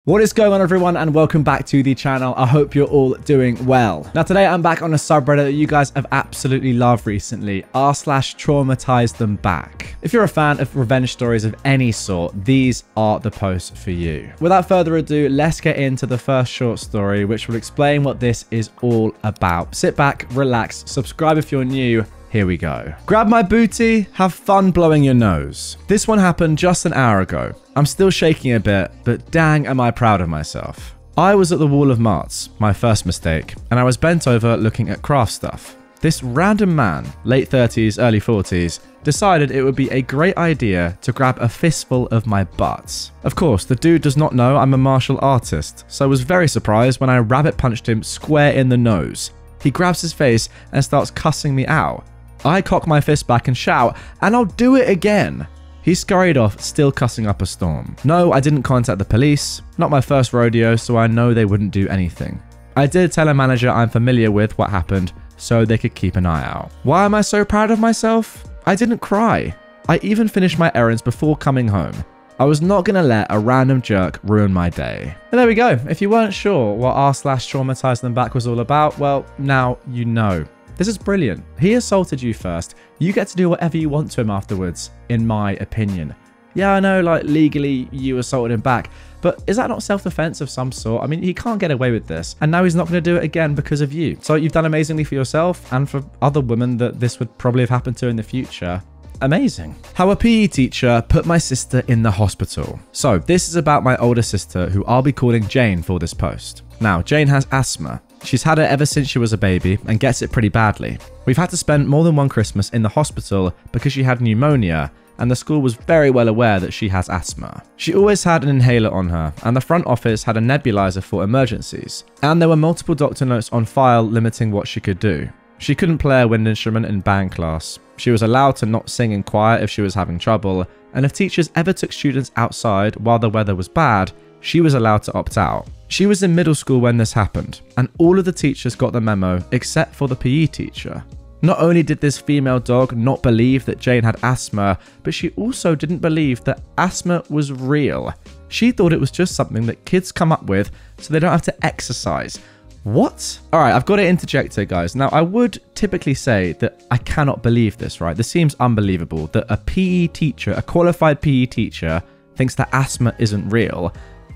What is going on, everyone, and welcome back to the channel. I hope you're all doing well. Now today I'm back on a subreddit that you guys have absolutely loved recently, r/TraumatizeThemBack. If you're a fan of revenge stories of any sort, these are the posts for you. Without further ado, let's get into the first short story, which will explain what this is all about. Sit back, relax, subscribe if you're new. Here we go. Grab my booty, have fun blowing your nose. This one happened just an hour ago. I'm still shaking a bit, but dang am I proud of myself. I was at the Wall of Marts, my first mistake, and I was bent over looking at craft stuff. This random man, late 30s, early 40s, decided it would be a great idea to grab a fistful of my butts. Of course, the dude does not know I'm a martial artist, so I was very surprised when I rabbit punched him square in the nose. He grabs his face and starts cussing me out. I cock my fist back and shout, and I'll do it again. He scurried off, still cussing up a storm. No, I didn't contact the police. Not my first rodeo, so I know they wouldn't do anything. I did tell a manager I'm familiar with what happened, so they could keep an eye out. Why am I so proud of myself? I didn't cry. I even finished my errands before coming home. I was not going to let a random jerk ruin my day. And there we go. If you weren't sure what r/TraumatizeThemBack was all about, well, now you know. This is brilliant. He assaulted you first. You get to do whatever you want to him afterwards, in my opinion. Yeah, I know, like, legally you assaulted him back, but is that not self-defense of some sort? I mean, he can't get away with this, and now he's not going to do it again because of you. So you've done amazingly for yourself and for other women that this would probably have happened to in the future. Amazing. How a PE teacher put my sister in the hospital. So this is about my older sister, who I'll be calling Jane for this post. Now, Jane has asthma. She's had it ever since she was a baby and gets it pretty badly. We've had to spend more than one Christmas in the hospital because she had pneumonia, and the school was very well aware that she has asthma. She always had an inhaler on her, and the front office had a nebulizer for emergencies. And there were multiple doctor notes on file limiting what she could do. She couldn't play a wind instrument in band class. She was allowed to not sing in choir if she was having trouble, and if teachers ever took students outside while the weather was bad, she was allowed to opt out. She was in middle school when this happened, and all of the teachers got the memo except for the PE teacher. Not only did this female dog not believe that Jane had asthma, but she also didn't believe that asthma was real. She thought it was just something that kids come up with so they don't have to exercise. What? Alright, I've got to interject here, guys. Now, I would typically say that I cannot believe this, right? This seems unbelievable that a PE teacher, a qualified PE teacher, thinks that asthma isn't real.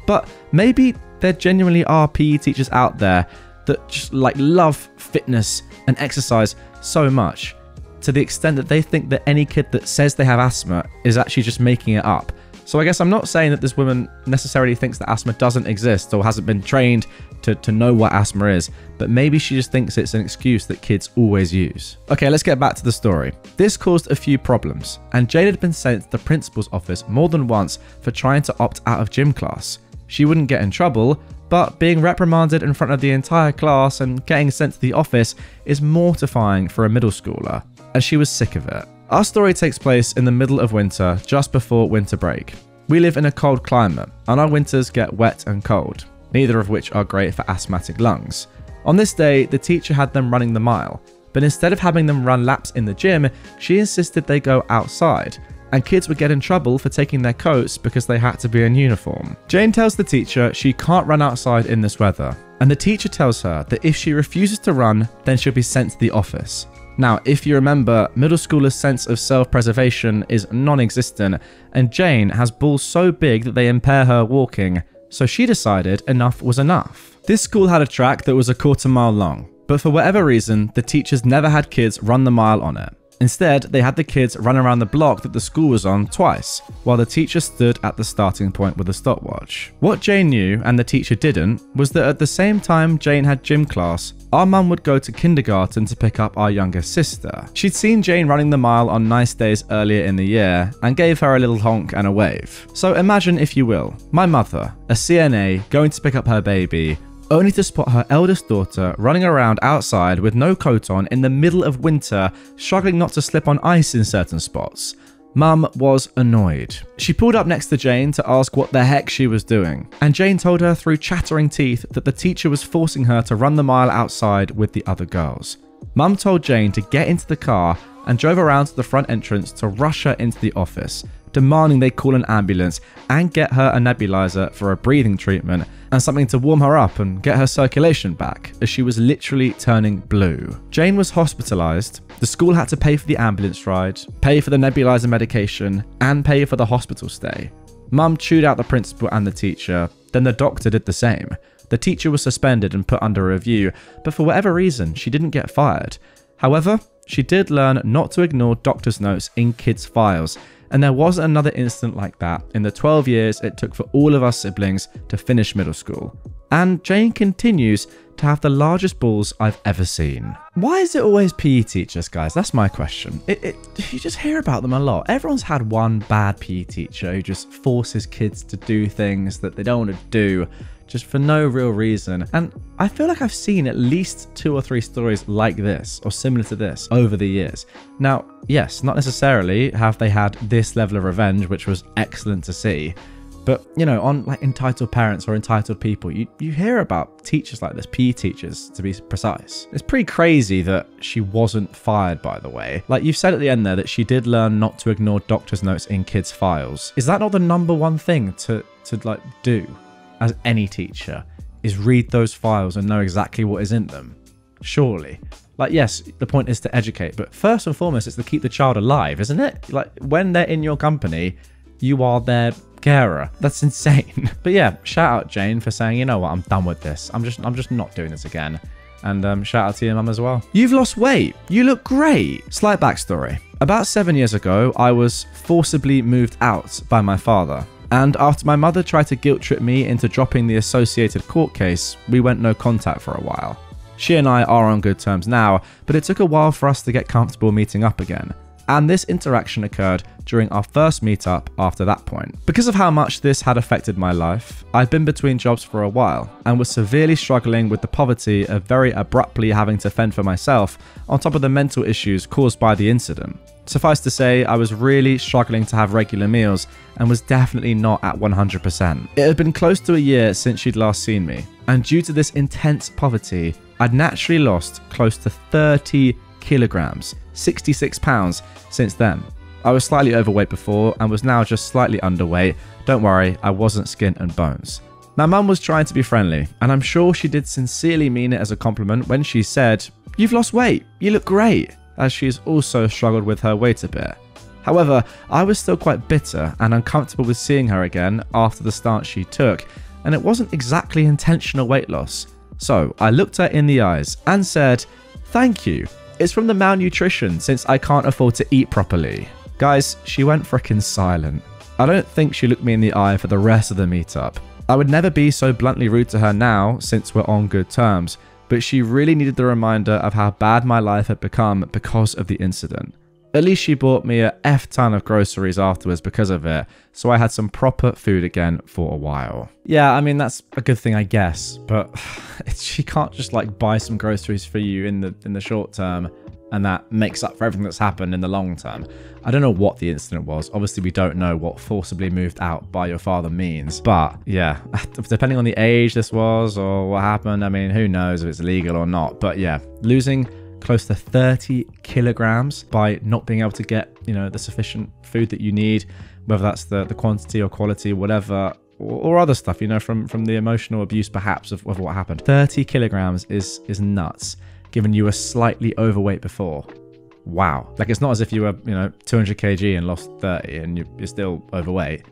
But maybe there genuinely are PE teachers out there that just like love fitness and exercise so much to the extent that they think that any kid that says they have asthma is actually just making it up. So I guess I'm not saying that this woman necessarily thinks that asthma doesn't exist or hasn't been trained to know what asthma is, but maybe she just thinks it's an excuse that kids always use. Okay, let's get back to the story. This caused a few problems, and Jade had been sent to the principal's office more than once for trying to opt out of gym class. She wouldn't get in trouble, but being reprimanded in front of the entire class and getting sent to the office is mortifying for a middle schooler, and she was sick of it. Our story takes place in the middle of winter, just before winter break. We live in a cold climate, and our winters get wet and cold, neither of which are great for asthmatic lungs. On this day, the teacher had them running the mile, but instead of having them run laps in the gym, she insisted they go outside, and kids would get in trouble for taking their coats because they had to be in uniform. Jane tells the teacher she can't run outside in this weather, and the teacher tells her that if she refuses to run, then she'll be sent to the office. Now, if you remember, middle schoolers' sense of self-preservation is non-existent, and Jane has balls so big that they impair her walking, so she decided enough was enough. This school had a track that was a quarter-mile long, but for whatever reason, the teachers never had kids run the mile on it. Instead, they had the kids run around the block that the school was on twice, while the teacher stood at the starting point with a stopwatch. What Jane knew, and the teacher didn't, was that at the same time Jane had gym class, our mum would go to kindergarten to pick up our younger sister. She'd seen Jane running the mile on nice days earlier in the year, and gave her a little honk and a wave. So imagine, if you will, my mother, a CNA, going to pick up her baby, only to spot her eldest daughter running around outside with no coat on in the middle of winter, struggling not to slip on ice in certain spots. Mum was annoyed. She pulled up next to Jane to ask what the heck she was doing, and Jane told her through chattering teeth that the teacher was forcing her to run the mile outside with the other girls. Mum told Jane to get into the car and drove around to the front entrance to rush her into the office, demanding they call an ambulance and get her a nebulizer for a breathing treatment and something to warm her up and get her circulation back, as she was literally turning blue. Jane was hospitalized. The school had to pay for the ambulance ride, pay for the nebulizer medication, and pay for the hospital stay. Mum chewed out the principal and the teacher, then the doctor did the same. The teacher was suspended and put under review, but for whatever reason, she didn't get fired. However, she did learn not to ignore doctor's notes in kids' files, and there was another incident like that in the 12 years it took for all of our siblings to finish middle school. And Jane continues to have the largest balls I've ever seen. Why is it always PE teachers, guys? That's my question. You just hear about them a lot. Everyone's had one bad PE teacher who just forces kids to do things that they don't want to do, just for no real reason. And I feel like I've seen at least 2 or 3 stories like this or similar to this over the years. Now, yes, not necessarily have they had this level of revenge, which was excellent to see. But, you know, on like entitled parents or entitled people, you hear about teachers like this, PE teachers to be precise. It's pretty crazy that she wasn't fired, by the way. Like you've said at the end there that she did learn not to ignore doctor's notes in kids' files. Is that not the #1 thing to like do as any teacher, is read those files and know exactly what is in them? Surely. Like, yes, the point is to educate, but first and foremost, it's to keep the child alive, isn't it? Like when they're in your company, you are their carer. That's insane. But yeah, shout out Jane for saying, you know what, I'm done with this. I'm just not doing this again. And shout out to your mum as well. You've lost weight. You look great. Slight backstory. About 7 years ago, I was forcibly moved out by my father. And after my mother tried to guilt trip me into dropping the associated court case, we went no contact for a while. She and I are on good terms now, but it took a while for us to get comfortable meeting up again. And this interaction occurred during our first meetup after that point. Because of how much this had affected my life, I'd been between jobs for a while and was severely struggling with the poverty of very abruptly having to fend for myself on top of the mental issues caused by the incident. Suffice to say, I was really struggling to have regular meals and was definitely not at 100%. It had been close to a year since she'd last seen me, and due to this intense poverty, I'd naturally lost close to 30 kilograms, 66 pounds since then. I was slightly overweight before and was now just slightly underweight. Don't worry, I wasn't skin and bones. My mum was trying to be friendly, and I'm sure she did sincerely mean it as a compliment when she said, "You've lost weight, you look great," as she's also struggled with her weight a bit. However, I was still quite bitter and uncomfortable with seeing her again after the stance she took, and it wasn't exactly intentional weight loss. So I looked her in the eyes and said, "Thank you. It's from the malnutrition since I can't afford to eat properly." Guys, she went frickin' silent. I don't think she looked me in the eye for the rest of the meetup. I would never be so bluntly rude to her now since we're on good terms, but she really needed the reminder of how bad my life had become because of the incident. At least she bought me a F ton of groceries afterwards because of it, so I had some proper food again for a while. Yeah, I mean, that's a good thing, I guess, but she can't just like buy some groceries for you in the short term and that makes up for everything that's happened in the long term. I don't know what the incident was. Obviously, we don't know what forcibly moved out by your father means. But yeah, depending on the age this was or what happened, I mean, who knows if it's legal or not. But yeah, losing close to 30 kilograms by not being able to get, you know, the sufficient food that you need, whether that's the quantity or quality, whatever, or other stuff, you know, from the emotional abuse perhaps of what happened. 30 kilograms is nuts, given you were slightly overweight before. Wow. Like, it's not as if you were, you know, 200 kg and lost 30 and you're still overweight.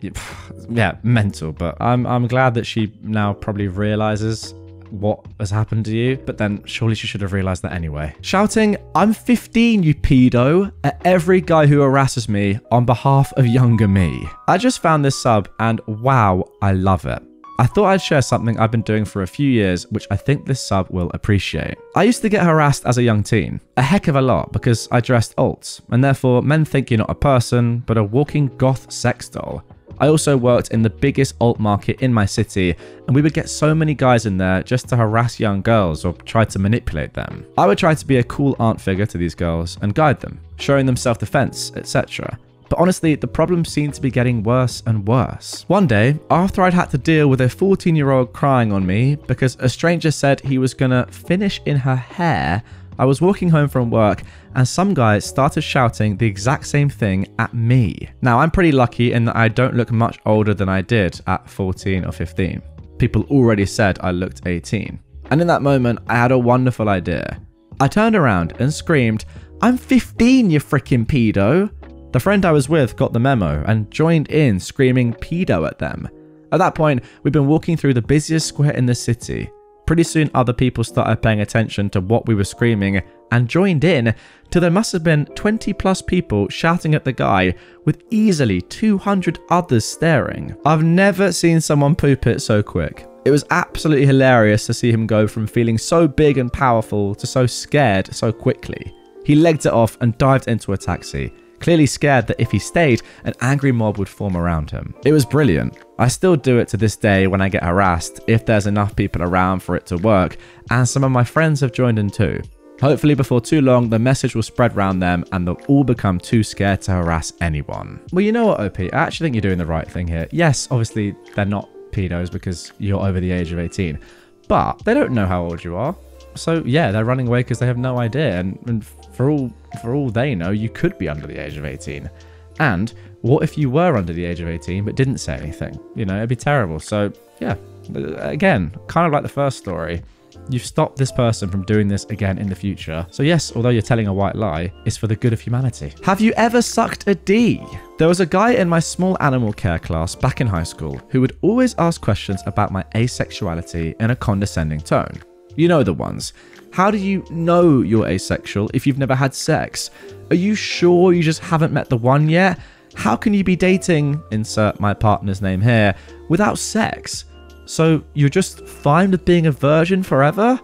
Yeah, mental. But I'm glad that she now probably realizes what has happened to you, but then surely she should have realized that anyway. Shouting, "I'm 15, you pedo," at every guy who harasses me on behalf of younger me. I just found this sub and wow, I love it. I thought I'd share something I've been doing for a few years, which I think this sub will appreciate. I used to get harassed as a young teen, a heck of a lot, because I dressed alt, and therefore men think you're not a person, but a walking goth sex doll. I also worked in the biggest alt market in my city, and we would get so many guys in there just to harass young girls or try to manipulate them. I would try to be a cool aunt figure to these girls and guide them, showing them self-defense, etc. But honestly, the problem seemed to be getting worse and worse. One day, after I'd had to deal with a 14-year-old crying on me because a stranger said he was gonna finish in her hair I was walking home from work and some guy started shouting the exact same thing at me. Now, I'm pretty lucky in that I don't look much older than I did at 14 or 15. People already said I looked 18. And in that moment, I had a wonderful idea. I turned around and screamed, "I'm 15, you freaking pedo." The friend I was with got the memo and joined in screaming pedo at them. At that point, we'd been walking through the busiest square in the city. Pretty soon other people started paying attention to what we were screaming and joined in till there must have been 20 plus people shouting at the guy with easily 200 others staring. I've never seen someone poop it so quick. It was absolutely hilarious to see him go from feeling so big and powerful to so scared so quickly. He legged it off and dived into a taxi, clearly scared that if he stayed, an angry mob would form around him. It was brilliant. I still do it to this day when I get harassed, if there's enough people around for it to work, and some of my friends have joined in too. Hopefully before too long, the message will spread around them and they'll all become too scared to harass anyone. Well, you know what, OP? I actually think you're doing the right thing here. Yes, obviously they're not pedos because you're over the age of 18, but they don't know how old you are. So yeah, they're running away because they have no idea, and for all they know, you could be under the age of 18. And what if you were under the age of 18 but didn't say anything? You know, it'd be terrible. So yeah, again, kind of like the first story, you've stopped this person from doing this again in the future. So yes, although you're telling a white lie, it's for the good of humanity. Have you ever sucked a D? There was a guy in my small animal care class back in high school who would always ask questions about my asexuality in a condescending tone. You know the ones. How do you know you're asexual if you've never had sex? Are you sure you just haven't met the one yet? How can you be dating, insert my partner's name here, without sex? So you're just fine with being a virgin forever?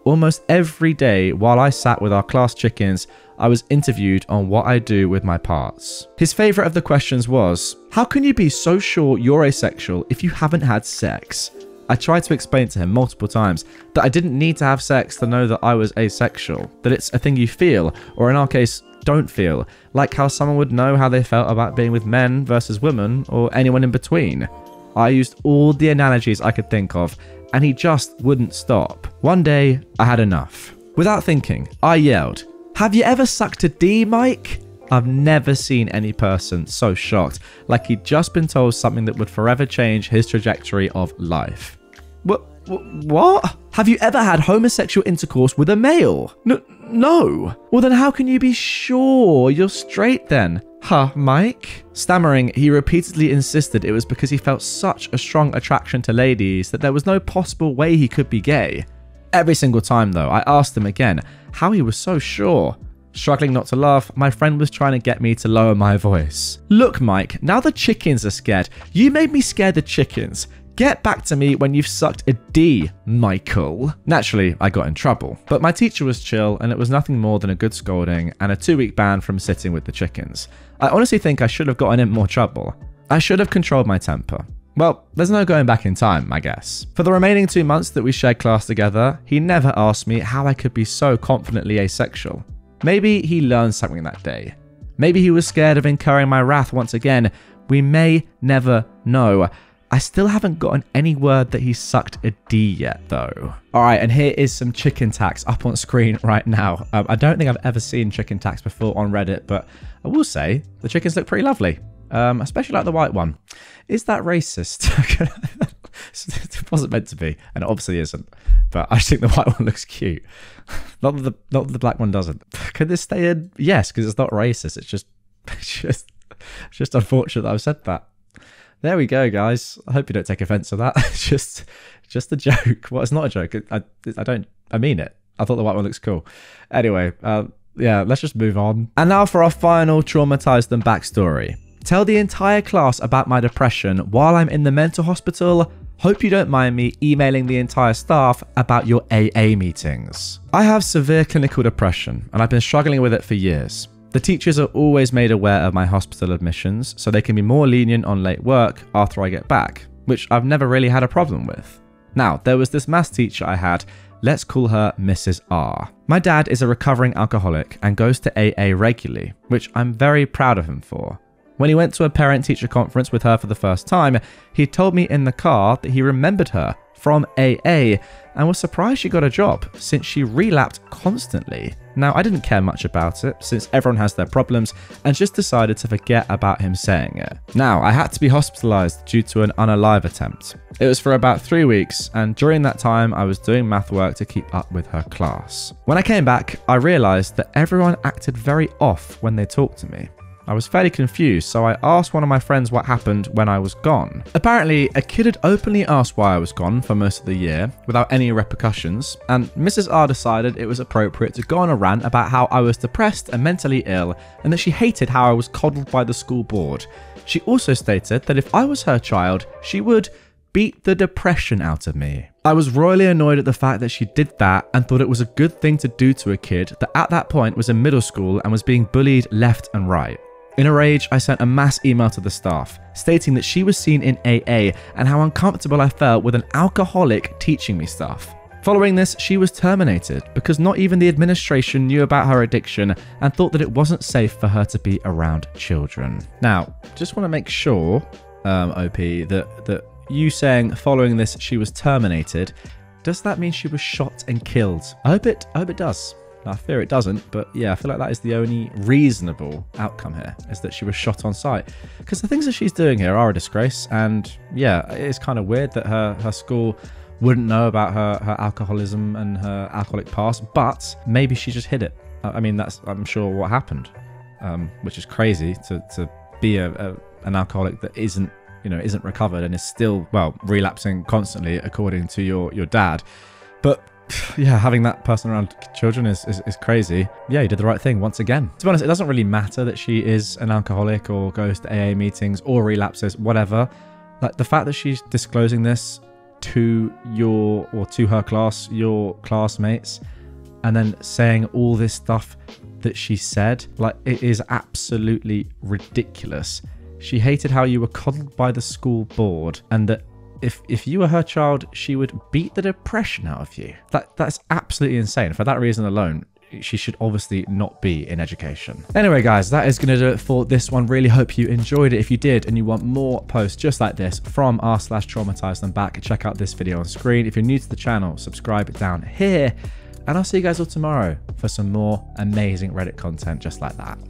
Almost every day while I sat with our class chickens, I was interviewed on what I do with my parts. His favourite of the questions was, how can you be so sure you're asexual if you haven't had sex? I tried to explain to him multiple times that I didn't need to have sex to know that I was asexual, that it's a thing you feel, or in our case, don't feel, like how someone would know how they felt about being with men versus women, or anyone in between. I used all the analogies I could think of, and he just wouldn't stop. One day, I had enough. Without thinking, I yelled, "Have you ever sucked a D, Mike?" I've never seen any person so shocked, like he'd just been told something that would forever change his trajectory of life. What? Have you ever had homosexual intercourse with a male? No. Well then how can you be sure you're straight then? Huh, Mike? Stammering, he repeatedly insisted it was because he felt such a strong attraction to ladies that there was no possible way he could be gay. Every single time though, I asked him again how he was so sure. Struggling not to laugh, my friend was trying to get me to lower my voice. Look, Mike, now the chickens are scared. You made me scare the chickens. Get back to me when you've sucked a D, Michael. Naturally, I got in trouble, but my teacher was chill and it was nothing more than a good scolding and a 2-week ban from sitting with the chickens. I honestly think I should have gotten in more trouble. I should have controlled my temper. Well, there's no going back in time, I guess. For the remaining 2 months that we shared class together, he never asked me how I could be so confidently asexual. Maybe he learned something that day. Maybe he was scared of incurring my wrath once again. We may never know. I still haven't gotten any word that he sucked a D yet though. Alright, and here is some chicken tax up on screen right now. I don't think I've ever seen chicken tax before on Reddit, but I will say the chickens look pretty lovely. Especially like the white one. Is that racist? It wasn't meant to be, and it obviously isn't. But I just think the white one looks cute. Not that the black one doesn't. Could this stay in? Yes, because it's not racist. It's just unfortunate that I've said that. There we go, guys. I hope you don't take offense to that. It's just a joke. Well, it's not a joke. I mean it. I thought the white one looks cool. Anyway, yeah, let's just move on. And now for our final Traumatize Them backstory. Tell the entire class about my depression while I'm in the mental hospital. Hope you don't mind me emailing the entire staff about your AA meetings. I have severe clinical depression and I've been struggling with it for years. The teachers are always made aware of my hospital admissions so they can be more lenient on late work after I get back, which I've never really had a problem with. Now, there was this maths teacher I had, let's call her Mrs. R. My dad is a recovering alcoholic and goes to AA regularly, which I'm very proud of him for. When he went to a parent-teacher conference with her for the first time, he told me in the car that he remembered her from AA and was surprised she got a job since she relapsed constantly. Now, I didn't care much about it since everyone has their problems and just decided to forget about him saying it. Now, I had to be hospitalized due to an unalive attempt. It was for about 3 weeks, and during that time, I was doing math work to keep up with her class. When I came back, I realized that everyone acted very off when they talked to me. I was fairly confused, so I asked one of my friends what happened when I was gone. Apparently, a kid had openly asked why I was gone for most of the year without any repercussions, and Mrs. R decided it was appropriate to go on a rant about how I was depressed and mentally ill, and that she hated how I was coddled by the school board. She also stated that if I was her child, she would beat the depression out of me. I was royally annoyed at the fact that she did that and thought it was a good thing to do to a kid that at that point was in middle school and was being bullied left and right. In a rage, I sent a mass email to the staff, stating that she was seen in AA and how uncomfortable I felt with an alcoholic teaching me stuff. Following this, she was terminated because not even the administration knew about her addiction and thought that it wasn't safe for her to be around children. Now, just want to make sure, OP, that you saying following this she was terminated, does that mean she was shot and killed? I hope it does. I fear it doesn't, but yeah, I feel like that is the only reasonable outcome here, is that she was shot on sight. Because the things that she's doing here are a disgrace, and yeah, it's kind of weird that her school wouldn't know about her alcoholism and her alcoholic past, but maybe she just hid it. I mean, that's, I'm sure, what happened, which is crazy to be an alcoholic that isn't recovered and is still, well, relapsing constantly, according to your dad. But yeah, having that person around children is crazy. Yeah, you did the right thing once again. To be honest, it doesn't really matter that she is an alcoholic or goes to AA meetings or relapses, whatever. Like, the fact that she's disclosing this to her class, your classmates, and then saying all this stuff that she said, like, it is absolutely ridiculous. She hated how you were coddled by the school board, and that if you were her child, she would beat the depression out of you. That's absolutely insane. For that reason alone, she should obviously not be in education. Anyway, guys, that is going to do it for this one. Really hope you enjoyed it. If you did and you want more posts just like this from r/TraumatizeThemBack, check out this video on screen. If you're new to the channel, subscribe down here. And I'll see you guys all tomorrow for some more amazing Reddit content just like that.